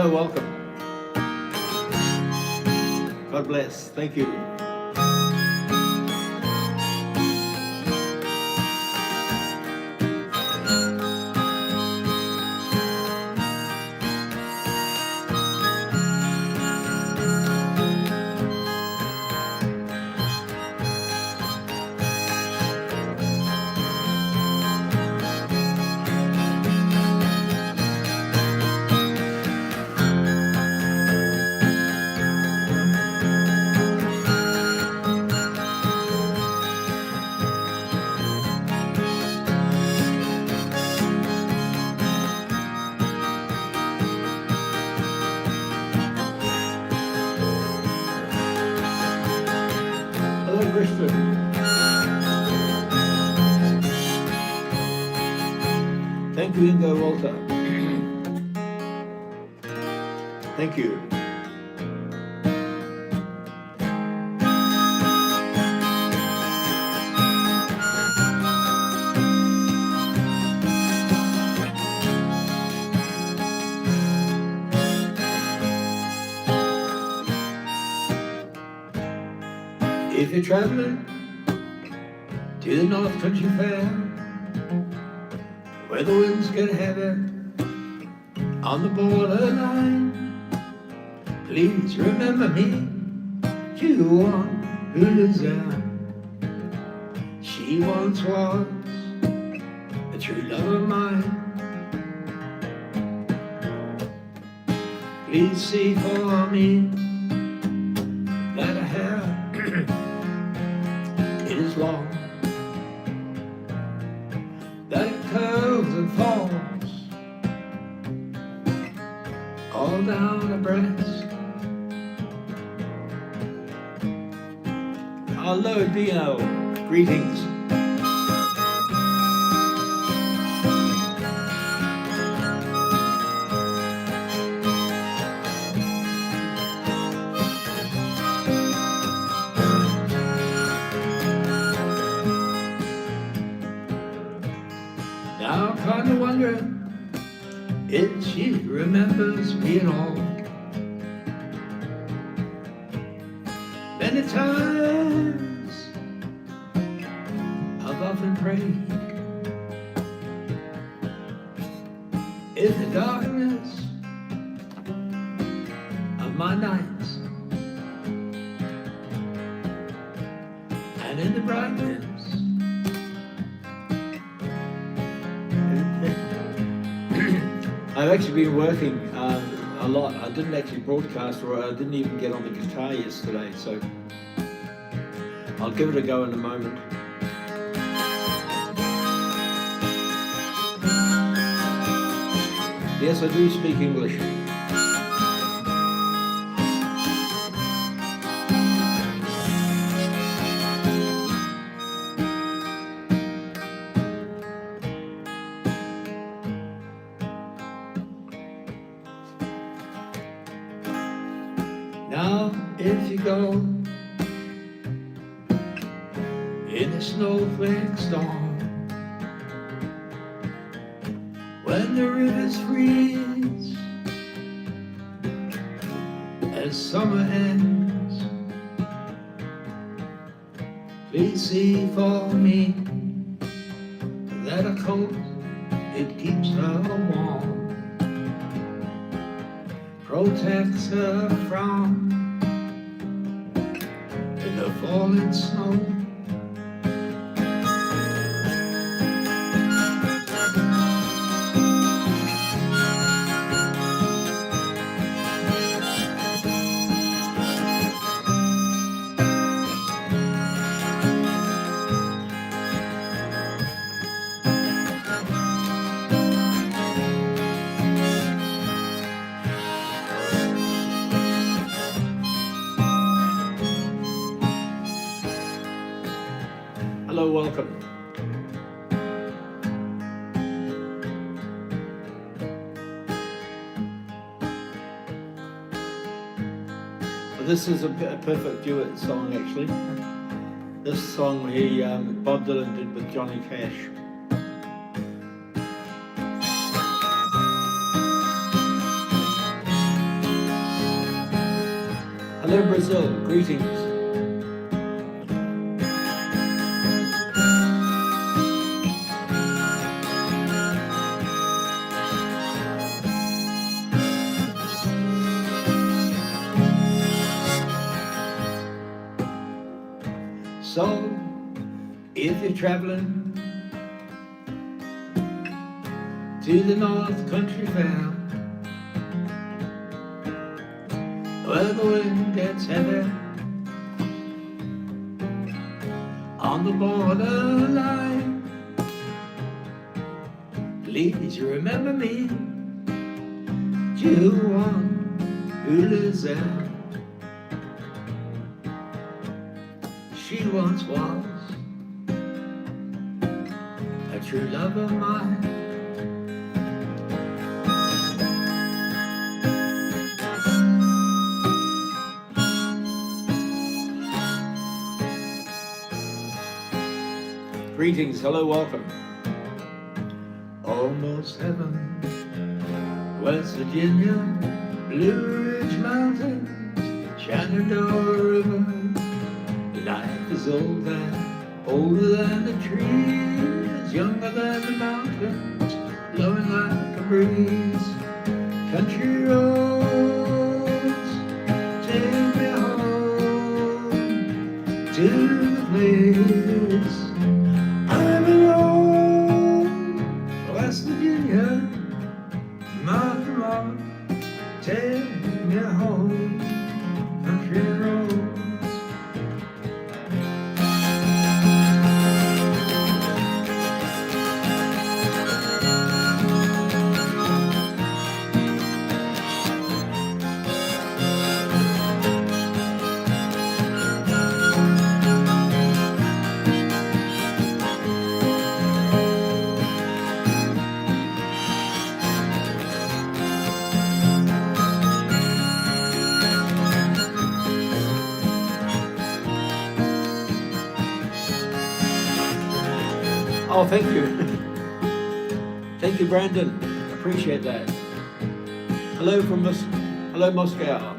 Hello, welcome. God bless. Thank you. Hello, Christian. Thank you, Ingo Walter. Thank you. If you're traveling to the North Country Fair, where the winds get heavy on the borderline, please remember me to the one who lives there. She once was a true love of mine. Please see for me that her hair it is long, that it curls and falls all down her breast. Hello, Dino. Greetings. Now I'm kind of wondering if she remembers me at all. Many times I've often prayed in the darkness of my nights and in the brightness. I've actually been working a lot. I didn't actually broadcast, or I didn't even get on the guitar yesterday, so I'll give it a go in a moment. Yes, I do speak English. Now, if you go in a snowflake storm, when the rivers freeze as summer ends, please see for me that a coat, it keeps her warm, protects her from the falling snow. Hello, welcome. Well, this is a perfect duet song, actually. This song Bob Dylan did with Johnny Cash. Hello, Brazil. Greetings. So, if you're traveling to the North Country Fair, where the wind gets heavy on the borderline, please remember me to the one who lives there. She once was a true love of mine. Greetings, hello, welcome. Almost heaven, West Virginia, Blue Ridge Mountains, Shenandoah River. Life is older than the trees, younger than the mountains, blowing like a breeze. Country roads, take me home to the place I belong. West Virginia, Mountain Rock, take me home. Country roads. Oh, thank you. Thank you, Brandon. Appreciate that. Hello from hello, Moscow.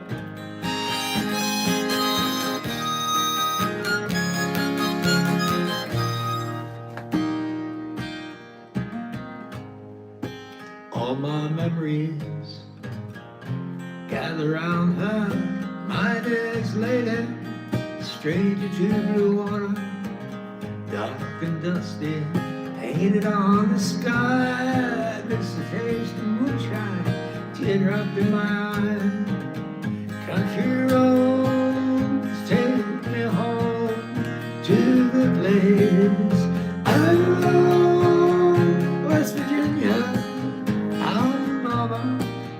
All my memories gather round her, my dearest lady, stranger to blue water, dark and dusty, painted on the sky. Miss the taste of moonshine, teardrop in my eye. Country roads, take me home to the place I belong. West Virginia, our mama,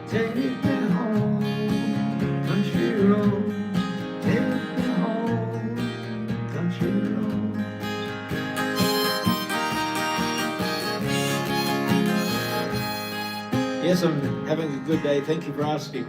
take me home. Country roads, take me home. Country roads. Yes, I'm having a good day. Thank you for asking.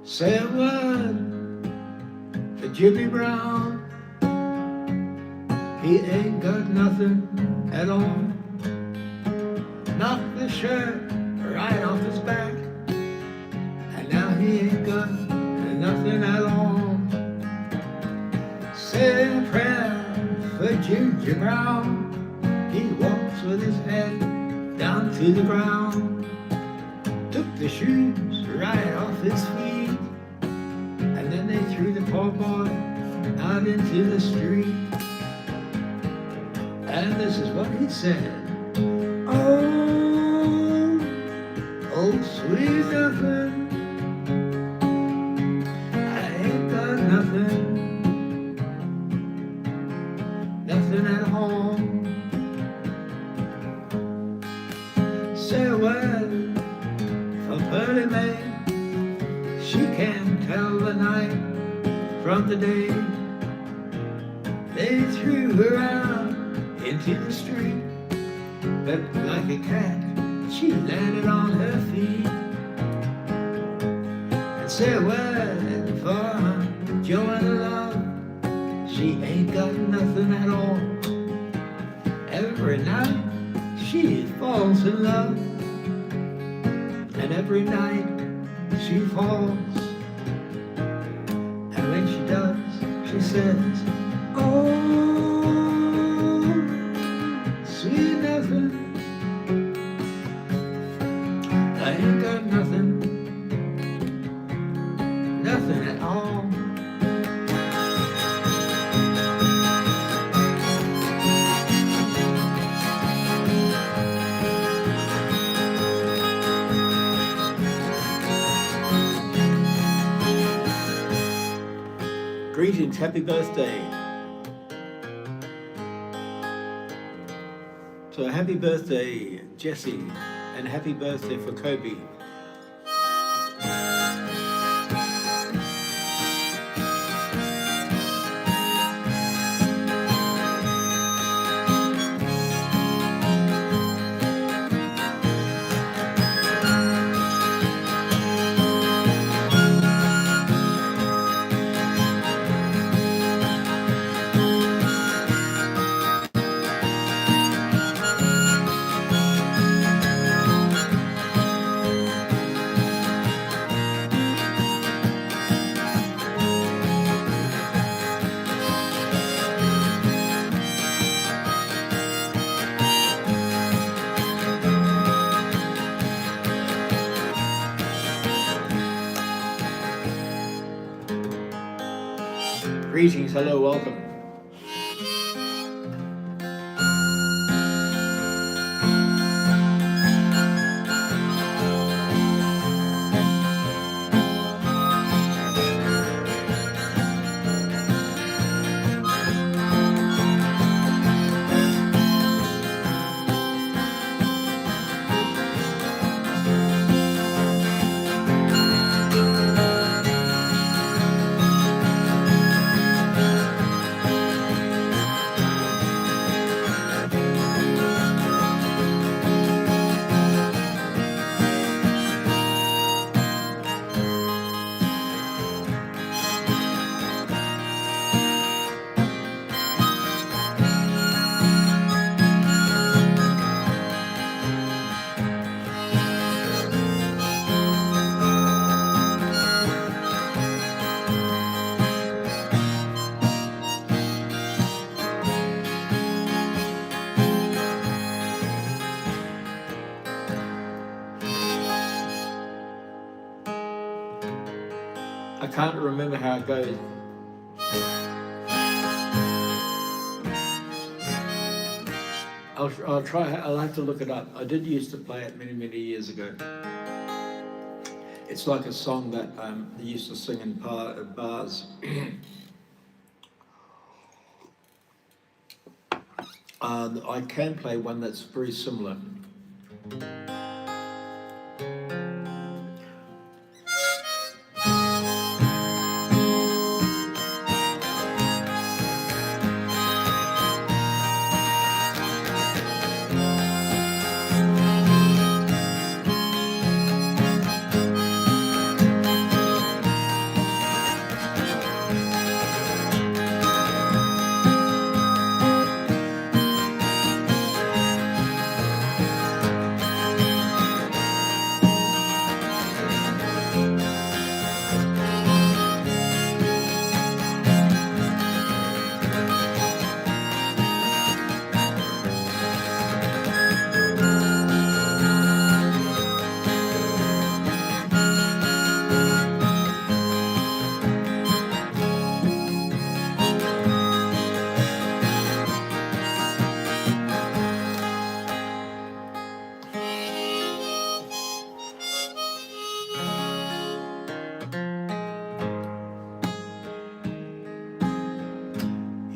Say a word for Jimmy Brown. He ain't got nothing at all. Knocked the shirt right off his back, and now he ain't got nothing at all. Say a prayer for Ginger Brown. He walks with his head down to the ground. Took the shoes right off his feet, and then they threw the poor boy out into the street. And this is what he said. Oh, oh, sweet nothing, I ain't got nothing, nothing at home. Say a word for Pearly May. She can't tell the night from the day. They threw her out into the street, but like a cat, she landed on her feet. And say a word for Joanna Love. She ain't got nothing at all. Every night she falls in love, and every night she falls. And when she does, she says, oh, sweet nothing, I ain't got nothing, nothing at all. Greetings, happy birthday. So happy birthday, Jesse, and happy birthday for Kobe. Greetings, hello, welcome. I can't remember how it goes. I'll try, I'll have to look it up. I did used to play it many, many years ago. It's like a song that they used to sing in bars. I can play one that's very similar.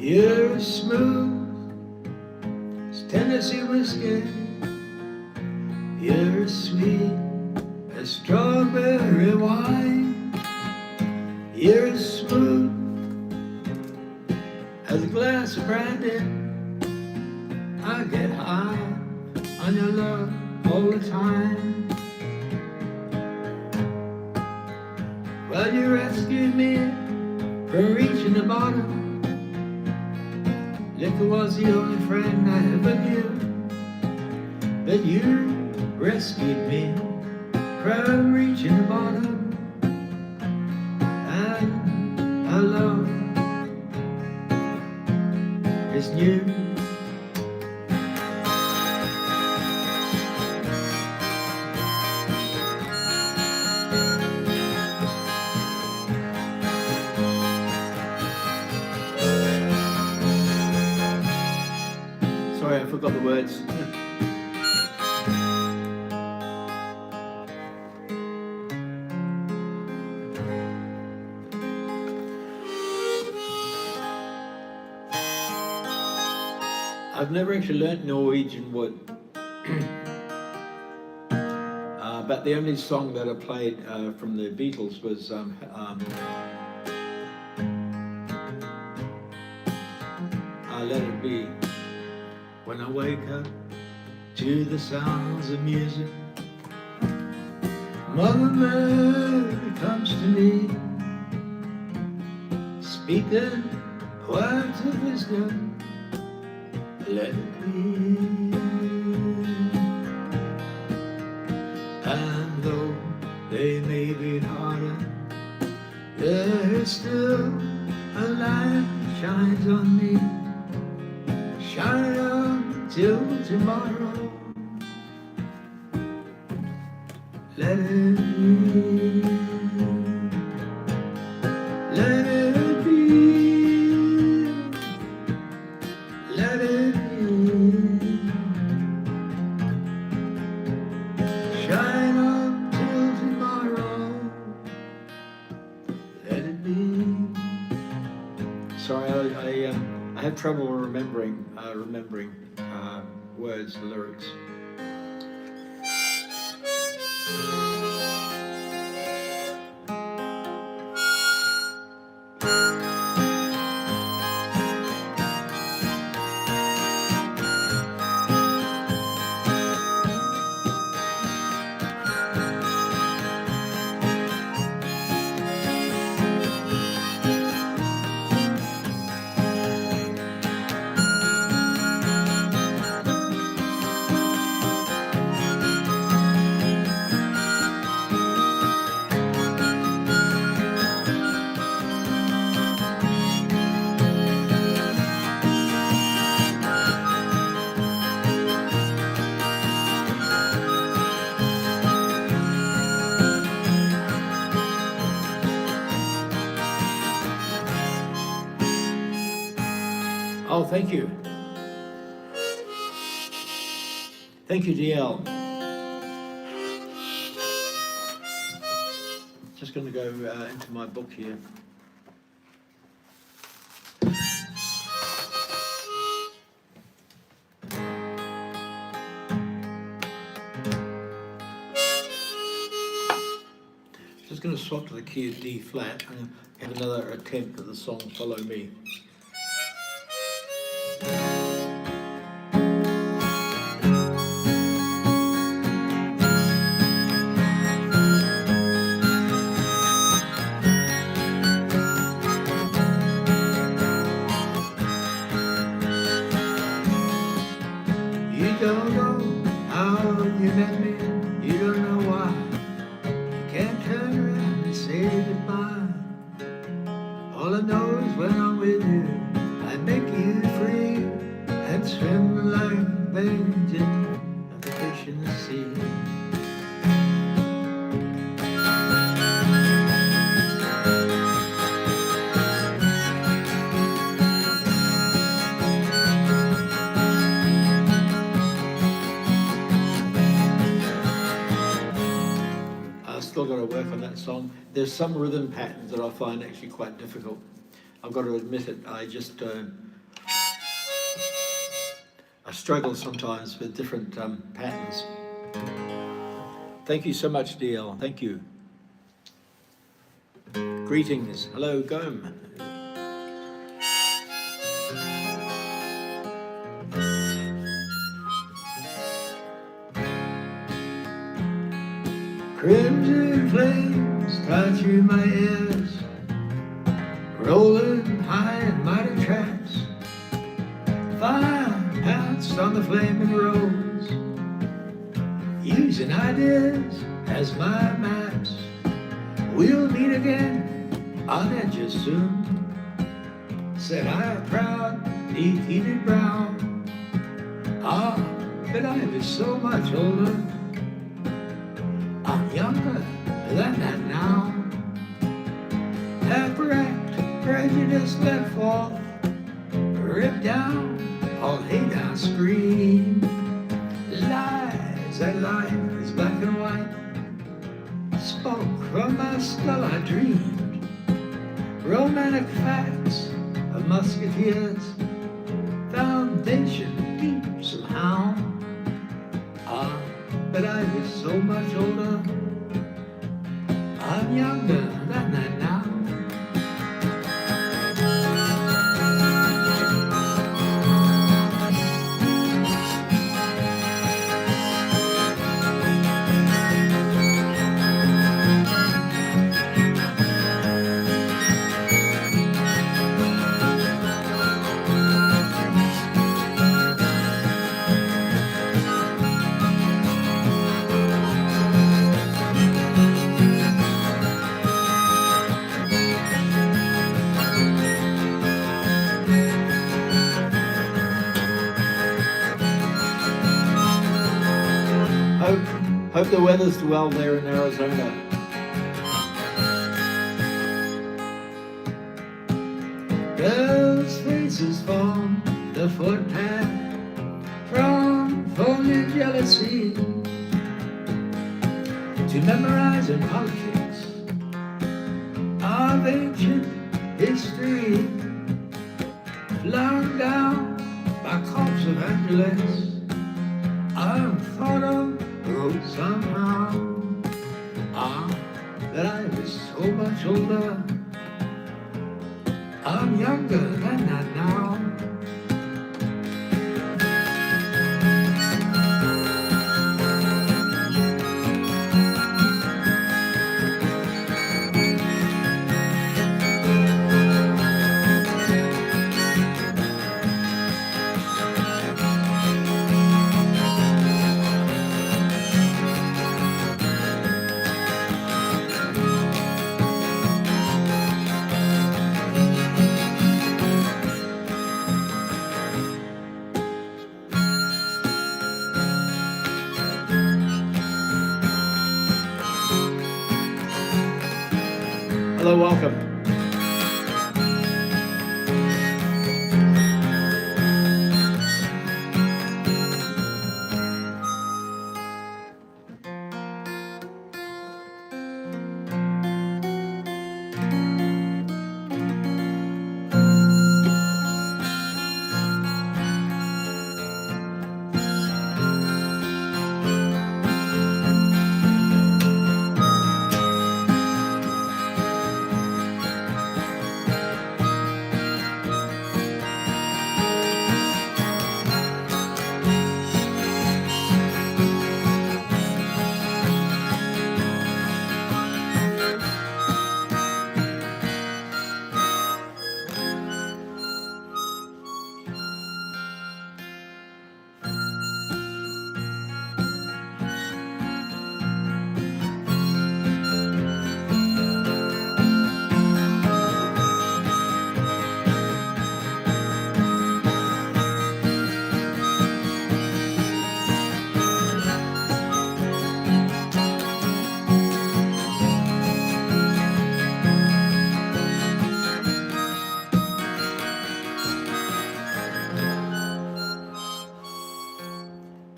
You're smooth as Tennessee whiskey. You're sweet as strawberry wine. You're smooth as a glass of brandy. I get high on your love all the time. Well, you rescued me from reaching the bottom. Liquor was the only friend I ever knew. But you rescued me from reaching the bottom. And our love is new. Sorry, I forgot the words. I've never actually learnt Norwegian wood. But the only song that I played from the Beatles was Let It Be. When I wake up to the sounds of music, Mother Mary comes to me, speaking words of wisdom. Let it be. And though they may be harder, there's still a light that shines on me. Shine on till tomorrow. Let it be. Let it be. Let it be. Shine on till tomorrow. Let it be. Sorry, I have trouble remembering words, lyrics. Oh, thank you. Thank you, DL. Just going to go into my book here. Just going to swap to the key of D flat and have another attempt at the song Follow Me. You don't know how you met me, you don't know why. You can't turn around and say goodbye. All I know is when I'm with you, I make you free and swim like bathing in a fish in the sea. Still got to work on that song. There's some rhythm patterns that I find actually quite difficult. I've got to admit it. I just I struggle sometimes with different patterns. Thank you so much, DL. Thank you. Greetings. Hello, Gom. Crimson flames cut through my ears, rolling high in mighty tracks. Fire pounced on the flaming roads, using ideas as my maps. We'll meet again on edges soon, said I, proud, defeated brown. Ah, but I was so much older. I'm younger than that now. Have wrecked, prejudice let fall, ripped down, all hate I scream. Lies that life is black and white, spoke from my skull I dreamed. Romantic facts of musketeers, foundation deep somehow. Ah, but I was so much older. I'm younger than that now. Hope the weather's well there in Arizona. Girls' faces form the footpath from foliage jealousy to memorizing politics of ancient history, flung down by corpse of Angeles. I'm thought of somehow. Ah, that I was so much older. I'm younger than that now. Hello, welcome.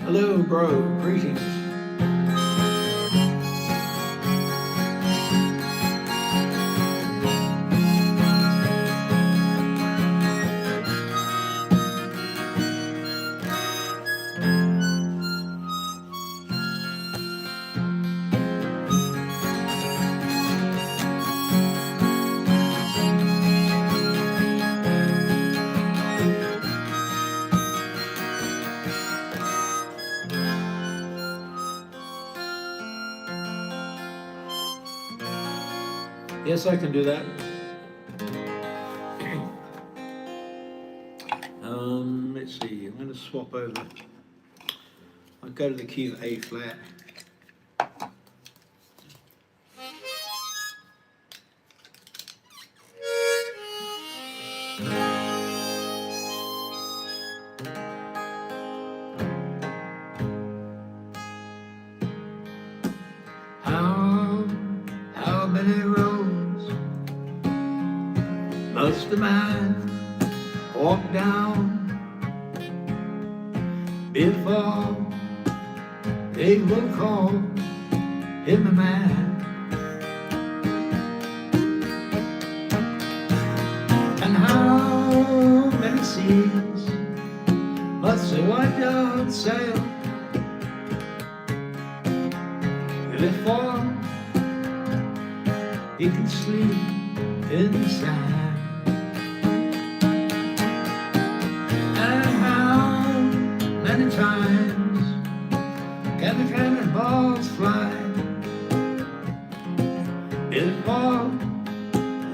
Hello, bro. Greetings. Yes, I can do that. Let's see, I'm going to swap over. I'll go to the key of A flat. How many roads must a man walk down before they will call him a man? And how many seas must a white dove sail before he can sleep in the sand? And how many times can the cannonballs fly before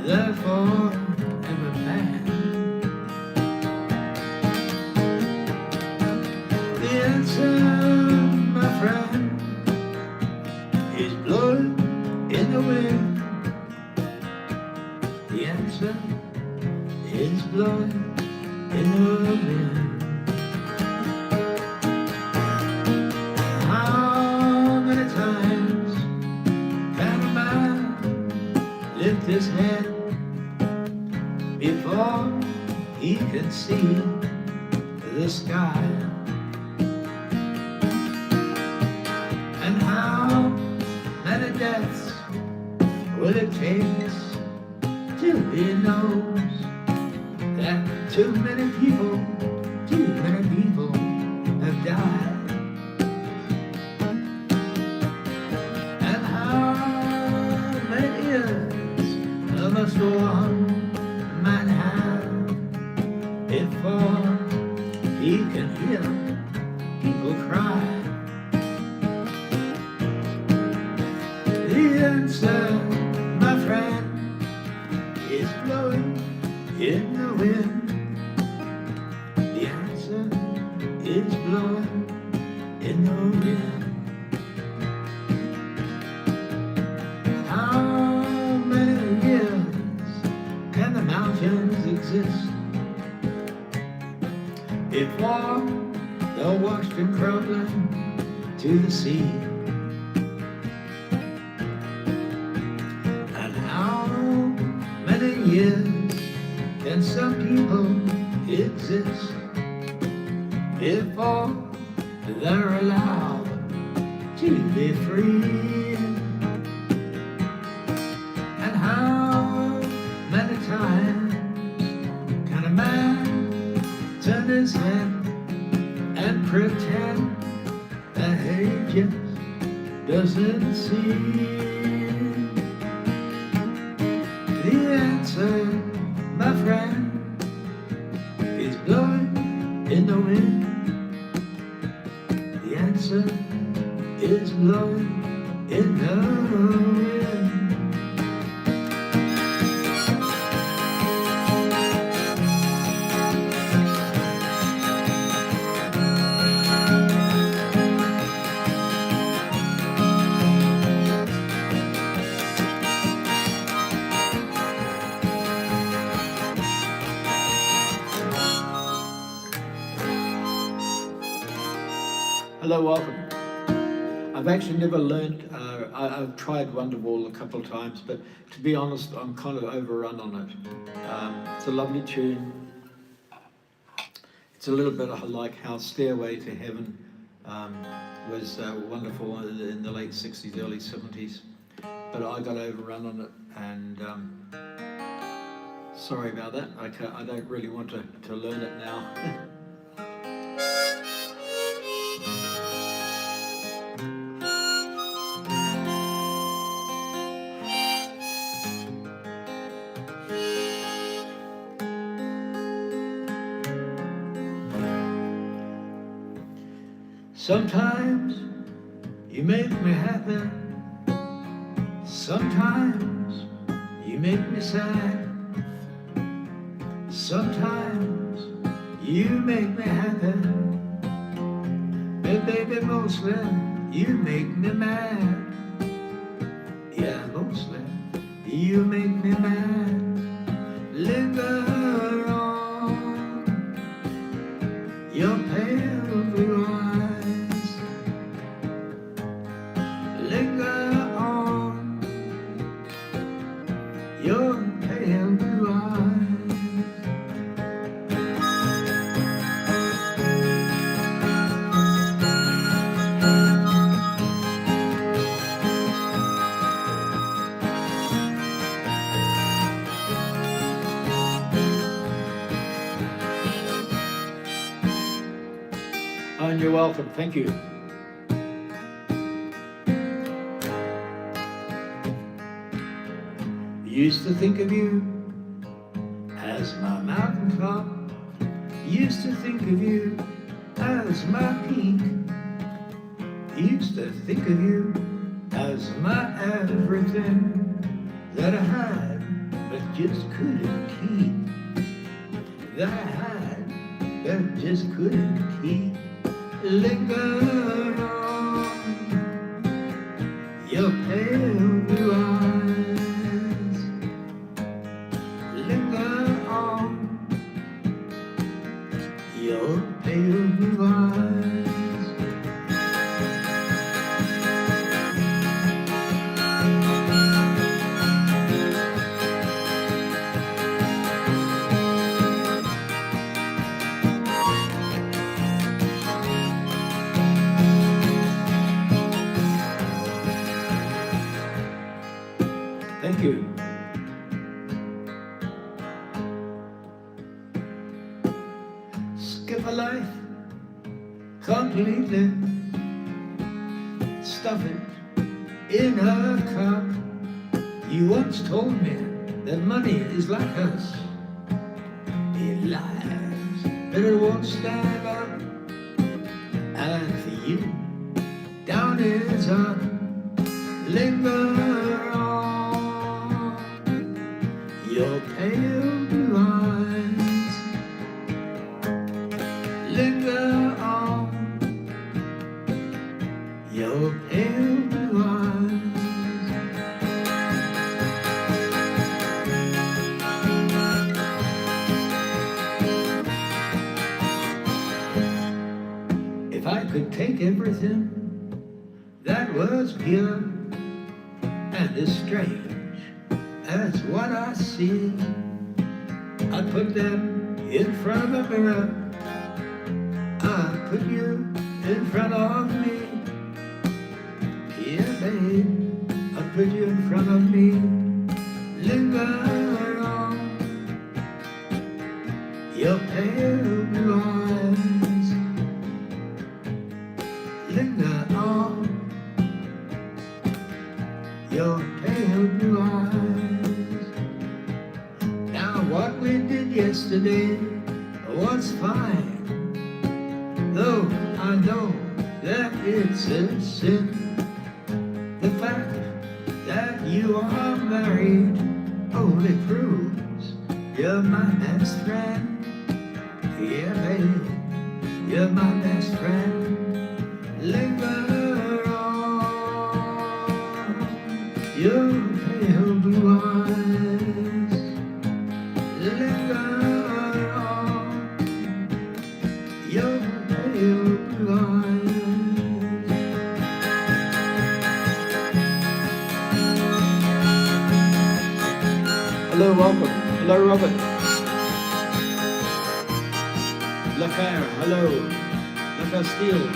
they're forever banned? The answer, my friend, is blowing in the wind. The answer is blowing in the wind. How many times can a man lift his head before he can see the sky? And how many deaths will it take till he knows that too many people have died? And how many years must one man have before he can hear people cry? The answer, my friend, is blowing in the wind. The answer is blowing in the wind. How many years can the mountains exist before they're washed and crumbling to the sea? Years can some people exist before they're allowed to be free? And how many times can a man turn his head and pretend that he just doesn't see? The answer, my friend, is blowing in the wind. The answer is blowing in the wind. Hello, welcome. I've actually never learned, I've tried Wonderwall a couple of times, but to be honest, I'm kind of overrun on it. It's a lovely tune. It's a little bit like how Stairway to Heaven was wonderful in the late 60s, early 70s, but I got overrun on it, and sorry about that. I don't really want to learn it now. Sometimes you make me happy, sometimes you make me sad. Sometimes you make me happy, but baby, mostly you make me mad. Yeah, mostly you make me mad. Linger on your pale blue eyes. Linger on your pale blue eyes. And you're welcome. Thank you. Used to think of you as my mountaintop. Used to think of you as my peak. Used to think of you as my everything that I had but just couldn't keep. That I had but just couldn't keep. Linger on your pale blue eyes. Linger on your pale blue eyes. Thank you. Skip a life completely. Stuff it in a cup. You once told me that money is like us. It lies, but it won't stand up. And for you, down is up. Linger on your pale blue eyes. Linger on your pale blue eyes. If I could take everything that was pure and is strange as what I see, I'd put them in front of a mirror. I'd put you in front of me. Yeah, babe, I'd put you in front of me. Linger on your pale blue eyes. Linger on your pale blue eyes. Now what we did yesterday was fine, though I know that it's a sin. The fact that you are married only proves you're my best friend. Yeah, babe, you're my best friend. Linger on your pale blue eyes. Linger on your pale blue eyes. Hello, welcome. Hello, Robert. LaFair, hello. LaFair Steele.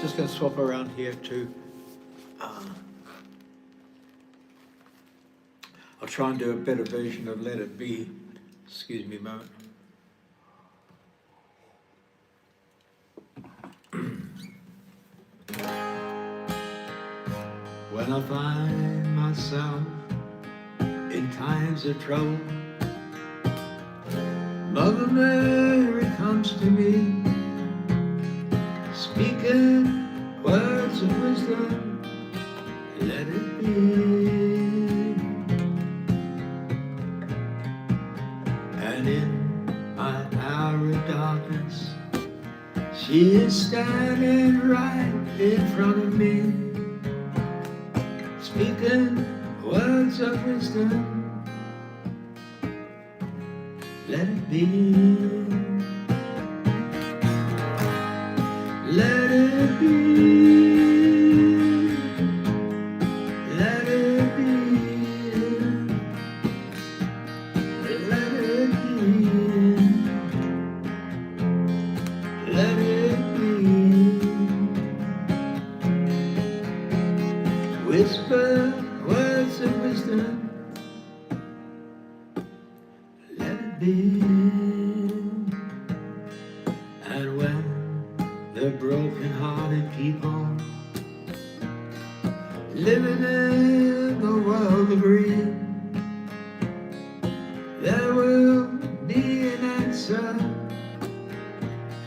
Just going to swap around here too. I'll try and do a better version of Let It Be. Excuse me a moment. When I find myself in times of trouble, Mother Mary comes to me, speaking words of wisdom, let it be. And in my hour of darkness, she is standing right in front of me, speaking words of wisdom, let it be. Let it be. Let it be. Let it be. Let it be. Whisper words of wisdom, let it be. And when the broken-hearted people living in the world agree, there will be an answer,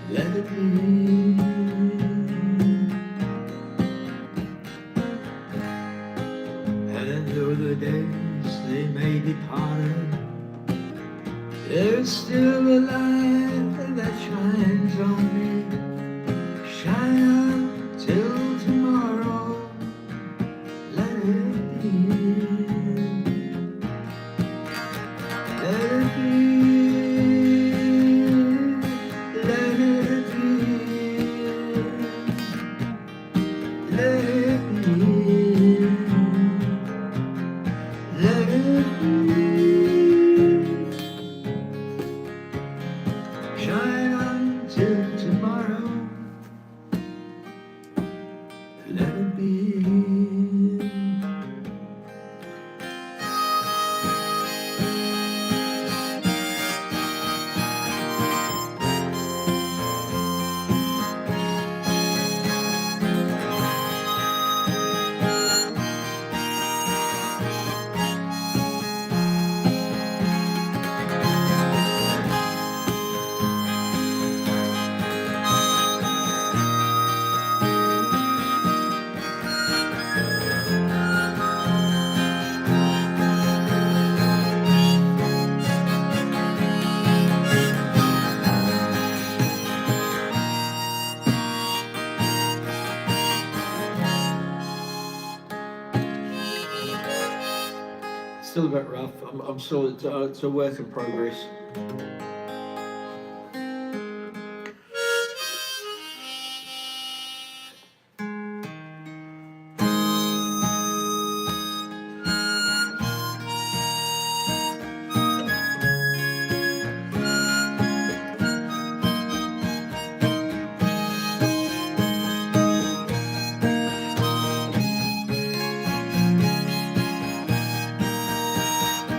let it be. And though the days they may be parted, there's still a light that shines on me. Shine on till tomorrow, let it be. Let it be. Let it be. Let it be. Let it be. Shine on till tomorrow, let it be. Still a bit rough. I'm still, it's a work in progress.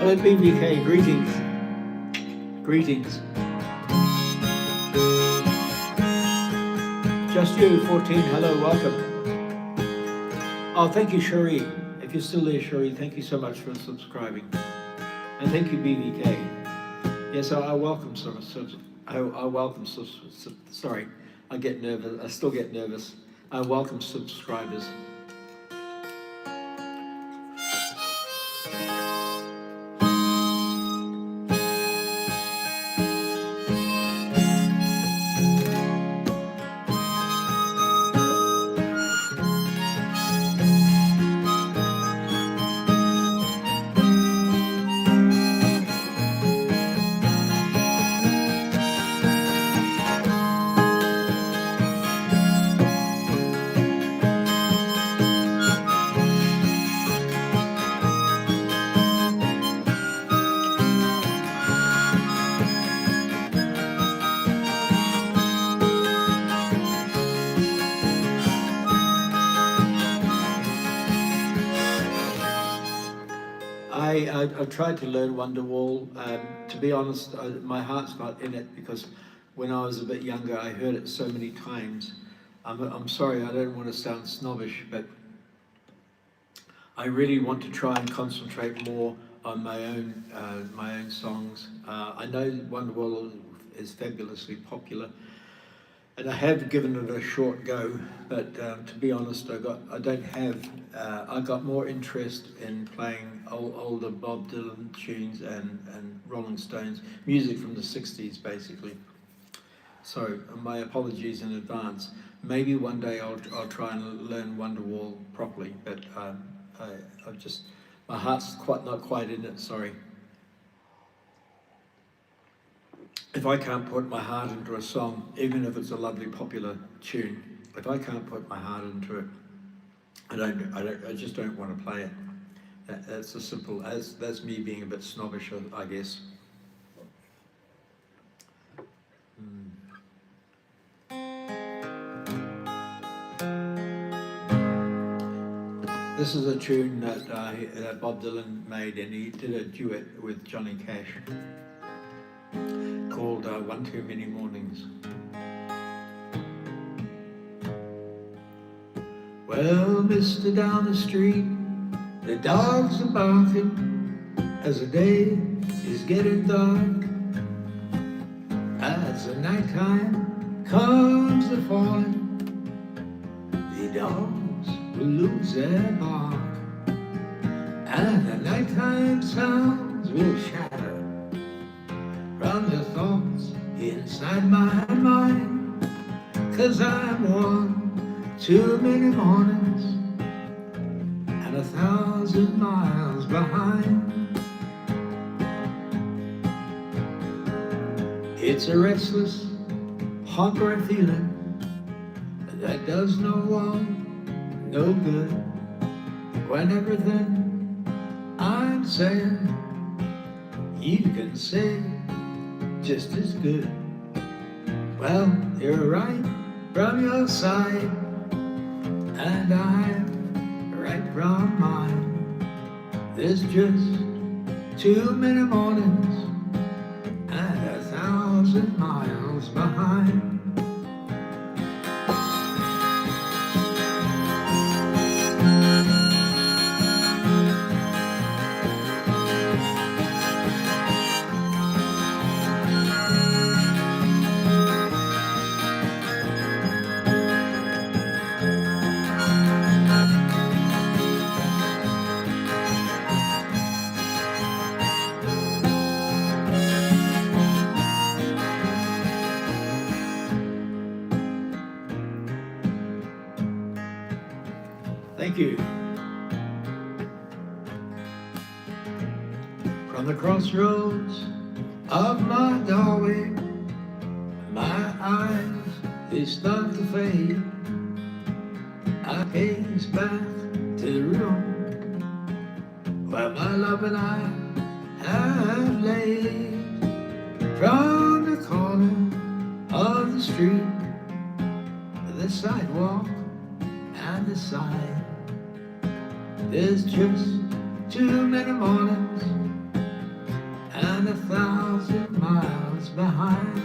Hello BBK, greetings. Greetings. Just you, 14, hello, welcome. Oh, thank you, Cherie. If you're still there, Cherie, thank you so much for subscribing. And thank you, BBK. Yes, I welcome I welcome, sorry, I get nervous, I still get nervous. I welcome subscribers. I've tried to learn Wonderwall. To be honest, my heart's not in it because when I was a bit younger, I heard it so many times. I'm sorry, I don't want to sound snobbish, but I really want to try and concentrate more on my own songs. I know Wonderwall is fabulously popular, and I have given it a short go. But to be honest, I got more interest in playing older Bob Dylan tunes and Rolling Stones music from the '60s, basically. So my apologies in advance. Maybe one day I'll try and learn Wonderwall properly, but I've just, my heart's not quite in it, sorry. If I can't put my heart into a song, even if it's a lovely popular tune, if I can't put my heart into it, I just don't want to play it. That's as simple as, that's me being a bit snobbish, I guess. This is a tune that Bob Dylan made, and he did a duet with Johnny Cash called One Too Many Mornings. Well, mister, down the street, the dogs are barking as the day is getting dark. As the nighttime comes a falling, the dogs will lose their bark, and the nighttime sounds will shatter from the thoughts inside my mind. 'Cause I'm one too many mornings and 1,000 miles behind. It's a restless, hungry feeling that does no one no good, when everything I'm saying you can say just as good. Well, you're right from your side, and I'm right from mine. There's just too many mornings and 1,000 miles behind. Thank you. From the crossroads of my doorway, my eyes, they start to fade. I gaze back to the room where my love and I have laid. From the corner of the street, the sidewalk and the sign, there's just too many mornings and 1,000 miles behind.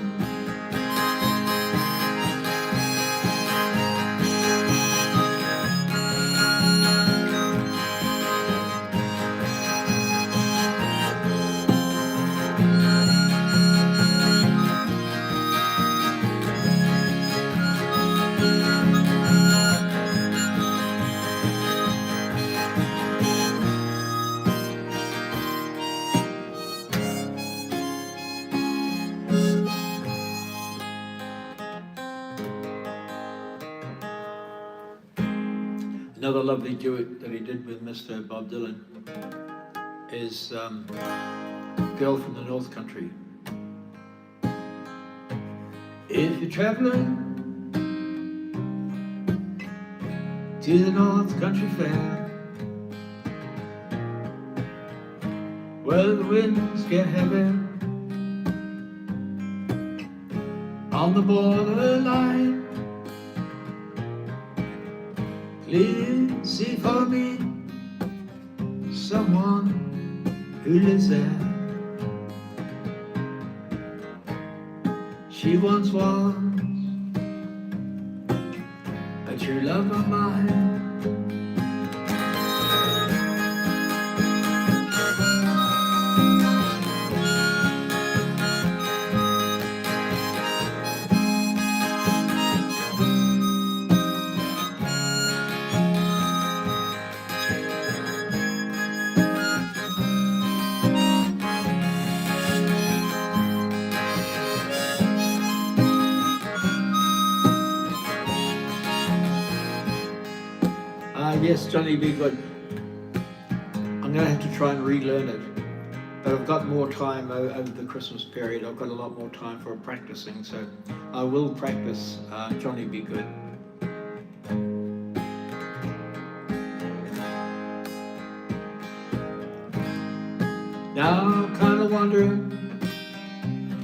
Another lovely duet that he did with Mr. Bob Dylan is Girl from the North Country. If you're traveling to the North Country Fair, where the winds get heavy on the borderline, please see for me someone who lives there. She once was a true love of mine. Yes, Johnny B. Good. I'm going to have to try and relearn it, but I've got more time over the Christmas period. I've got a lot more time for practicing, so I will practice Johnny B. Good. Now I'm kind of wondering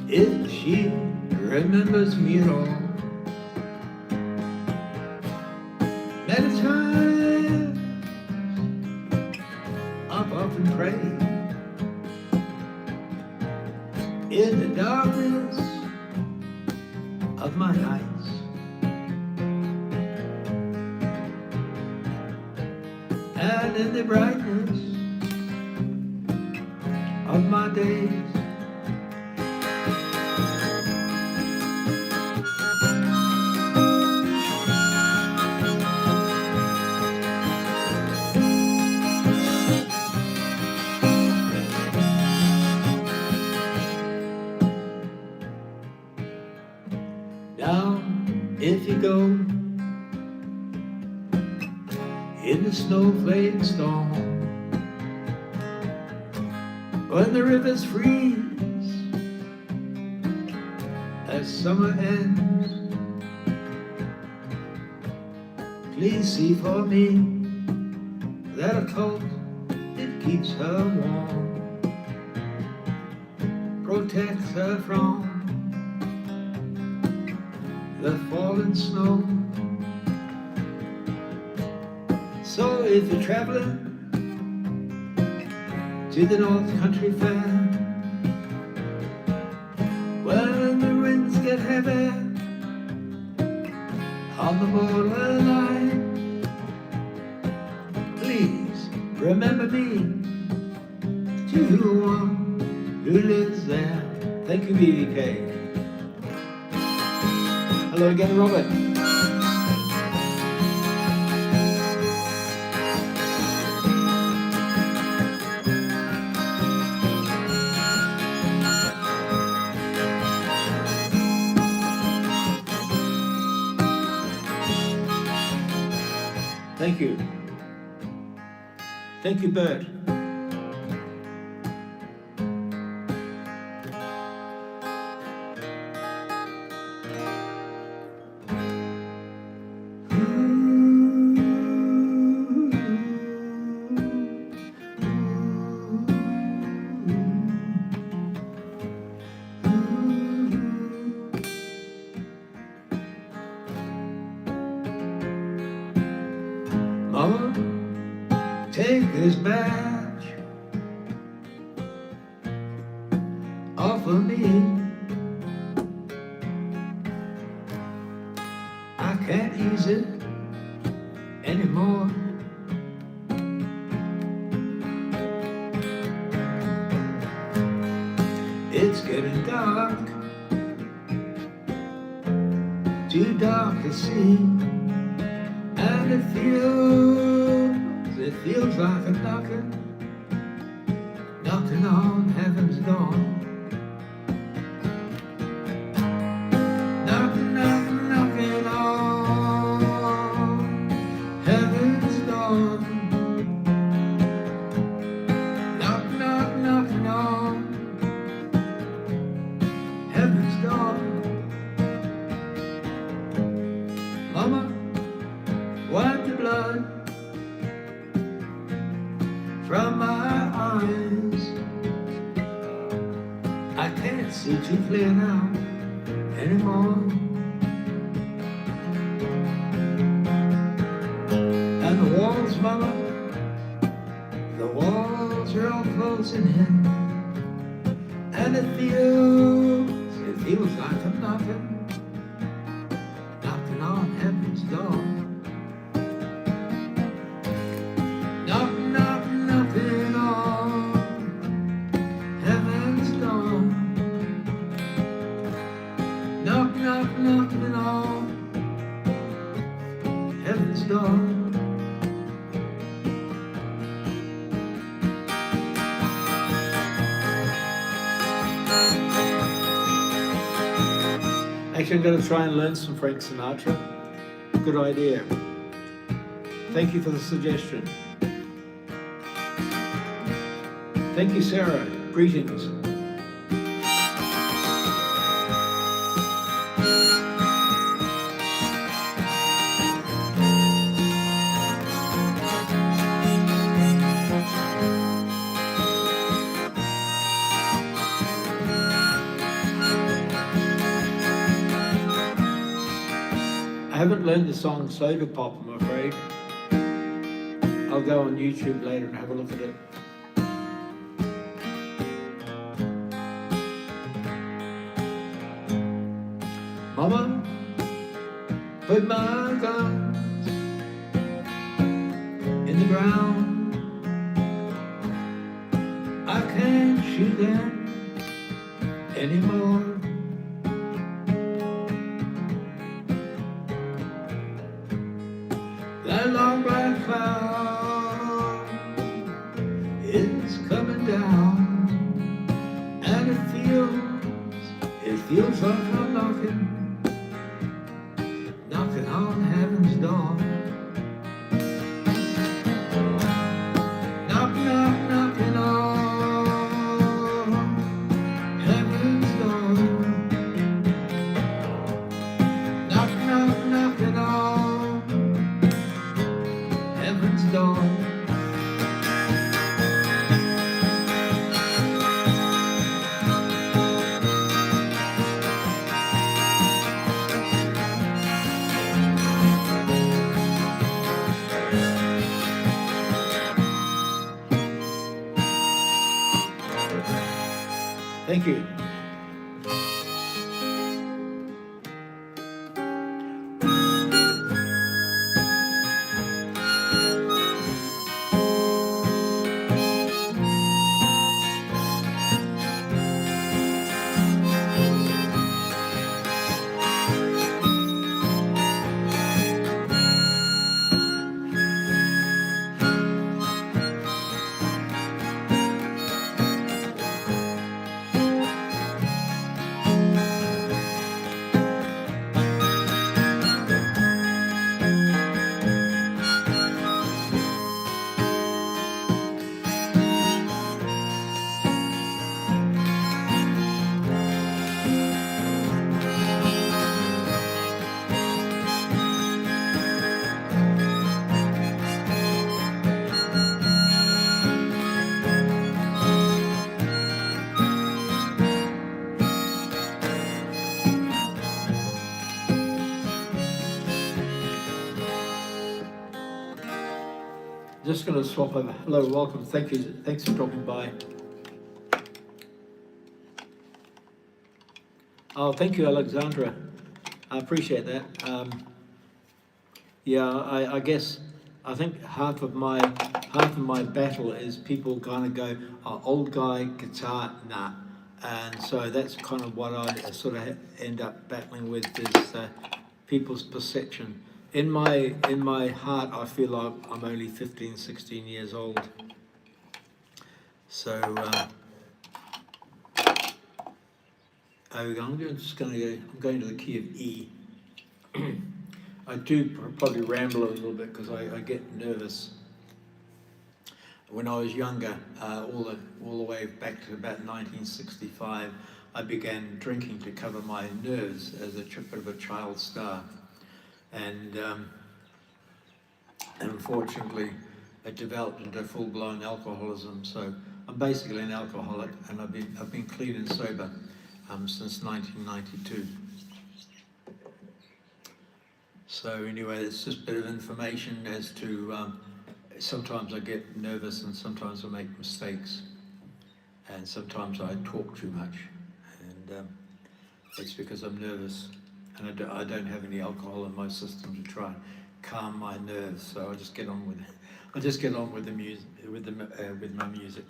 if she remembers me at all. Many times I've often prayed in the darkness of my nights, and in the brightness of my days. Now, if you go in the snowflake storm, when the rivers freeze as summer ends, please see for me that a coat, it keeps her warm, protects her from the falling snow. So if you're traveling to the North Country Fair, when the winds get heavy on the borderline, please remember me to the one who lives there. Thank you, BBK. Hello again, Robert. Thank you. Thank you, Bert. Mama, take this badge off of me. I can't use it anymore. It's getting dark, too dark to see. And it feels like a knocking on heaven's door. Knocking on heaven's door. Knocking on heaven's door. Mama, wipe the blood from my eyes. I can't see too clear now anymore. And the walls, Mama, the walls are all closed thoughts in him, and it feels like I'm knocking on heaven's door. Knocking on heaven's door. Knocking on heaven's door. Actually, I'm going to try and learn some Frank Sinatra. Good idea. Thank you for the suggestion. Thank you, Sarah. Greetings. I haven't learned the song Soda Pop, I'm afraid. I'll go on YouTube later and have a look at it. Mama, put my guns in the ground. I can't shoot them anymore. That long black cloud is coming down, and it feels like I'm knocking on heaven's door. Knocking on heaven's door. Knocking on heaven's door. Thank you. Just going to swap over. Hello, welcome. Thank you. Thanks for dropping by. Oh, thank you, Alexandra. I appreciate that. Yeah, I guess I think half of my battle is people kind of go, oh, old guy guitar, nah, and so that's kind of what I sort of end up battling with is people's perception. In my heart, I feel like I'm only 15, 16 years old. So I'm going to the key of E. I do probably ramble a little bit because I get nervous. When I was younger, all the way back to about 1965, I began drinking to cover my nerves as a bit of a child star. And unfortunately, it developed into full-blown alcoholism. So I'm basically an alcoholic, and I've been clean and sober since 1992. So anyway, it's just a bit of information as to sometimes I get nervous and sometimes I make mistakes. and sometimes I talk too much, and it's because I'm nervous, and I don't have any alcohol in my system to try and calm my nerves. So I just get on with it. I just get on with the music, with my music.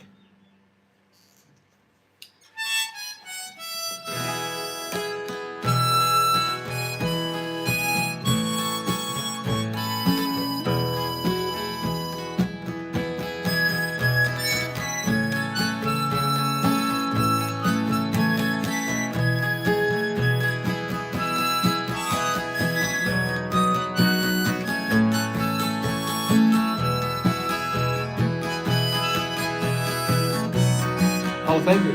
Oh, thank you.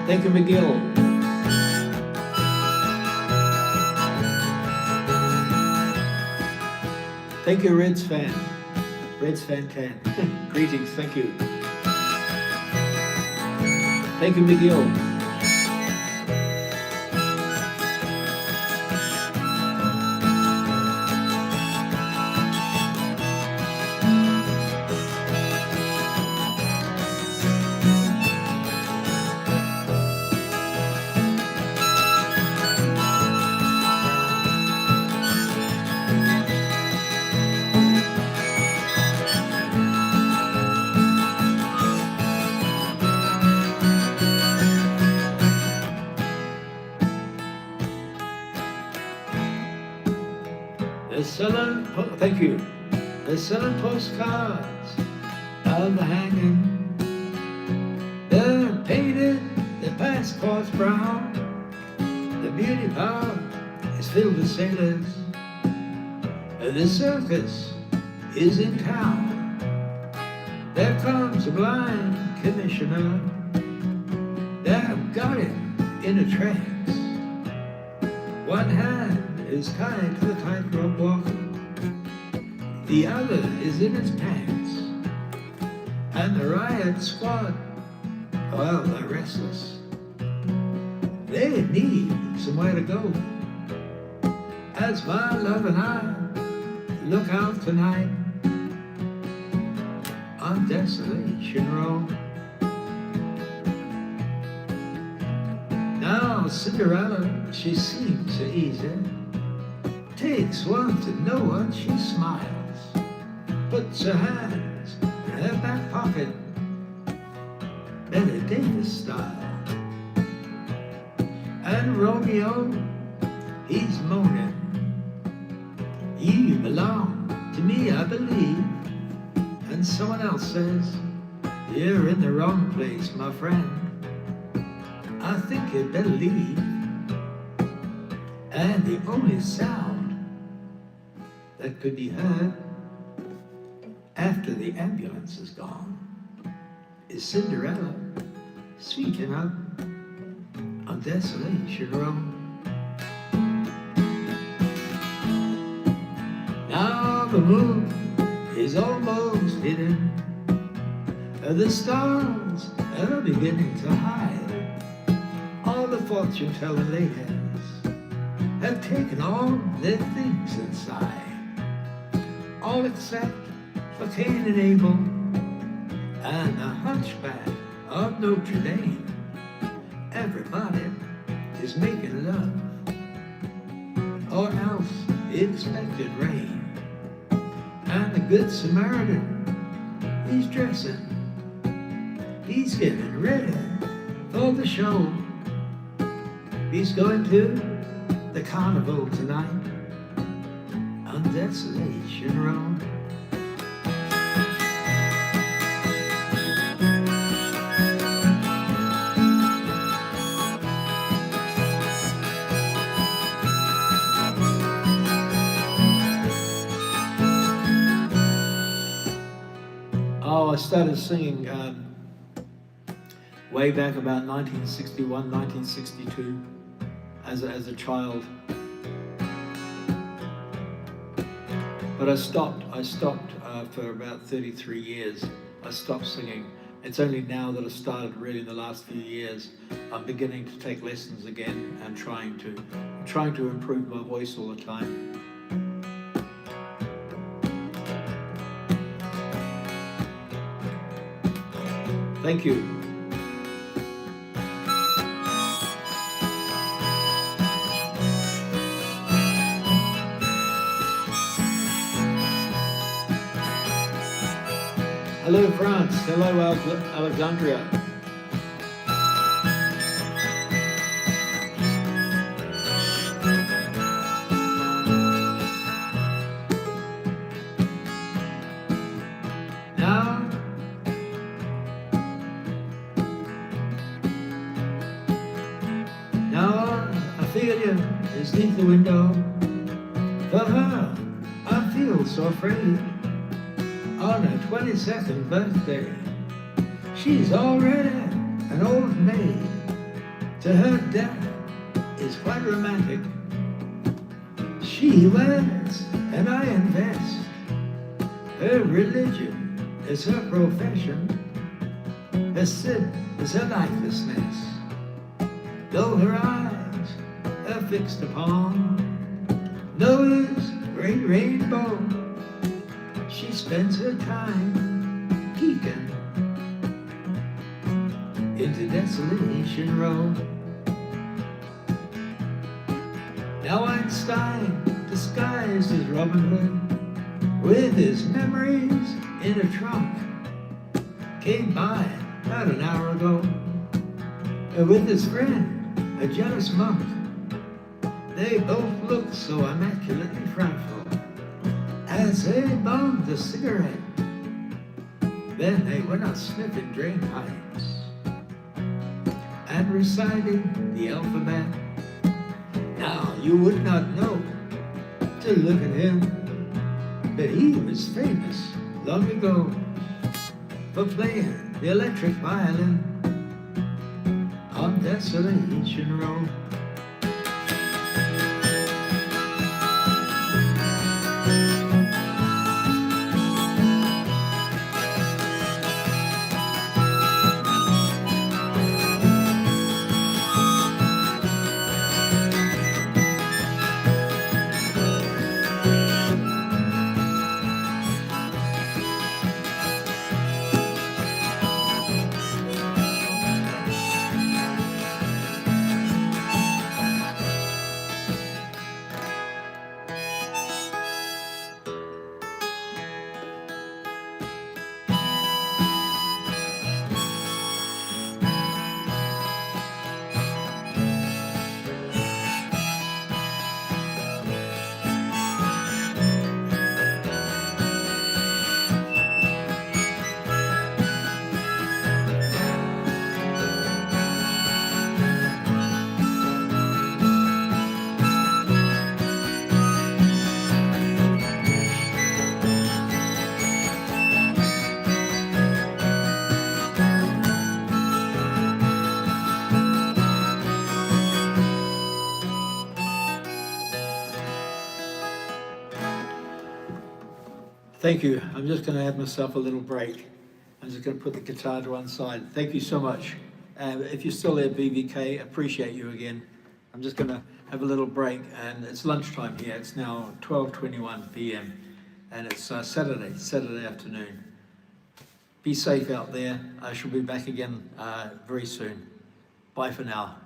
Thank you, McGill. Thank you, Reds fan. Reds fan 10. Greetings, thank you. Thank you, McGill. Thank you. They're selling postcards of the hanging. They're painted, the passports brown. The beauty park is filled with sailors. The circus is in town. There comes a blind commissioner. They've got him in a trance. One hand is tied to the tightrope walk. The other is in his pants. And the riot squad, well, they're restless. They need somewhere to go. As my love and I look out tonight on Desolation Road. Now Cinderella, she seems so easy. Takes one to know one, she smiles. Puts her hands in her back pocket, Benedetta style. And Romeo, he's moaning. You belong to me, I believe. And someone else says, you're in the wrong place, my friend. I think you'd better leave. And the only sound that could be heard after the ambulance is gone is Cinderella sweeping up on Desolation Road. Now the moon is almost hidden. The stars are beginning to hide. All the fortune-telling ladies have taken all their things inside. All except for Cain and Abel and the hunchback of Notre Dame. Everybody is making love, or else expected rain. And the Good Samaritan, he's dressing, he's getting ready for the show. He's going to the carnival tonight on Desolation Road. Oh, I started singing way back about 1961, 1962 as a child. But I stopped for about 33 years. I stopped singing. It's only now that I've started, really in the last few years, I'm beginning to take lessons again and trying to improve my voice all the time. Thank you. Hello, France. Hello, Alexandria. Now, now Ophelia is neath the window. For her, I feel so afraid. On her 22nd birthday, she's already an old maid. To her, death is quite romantic. She wears an iron vest. Her religion is her profession. Her sin is her lifelessness. Though her eyes are fixed upon Noah's great rainbow, she spends her time peeking into Desolation Row. Now Einstein, disguised as Robin Hood, with his memories in a trunk, came by about an hour ago, with his friend, a jealous monk. They both looked so immaculately frightful as they bummed a cigarette. Then they went out sniffing drain pipes and reciting the alphabet. Now you would not know to look at him, but he was famous long ago for playing the electric violin on Desolation Row. Thank you. I'm just going to have myself a little break. I'm just going to put the guitar to one side. Thank you so much. If you're still there, BVK, appreciate you again. I'm just going to have a little break, and it's lunchtime here. It's now 12:21 p.m. and it's Saturday afternoon. Be safe out there. I shall be back again very soon. Bye for now.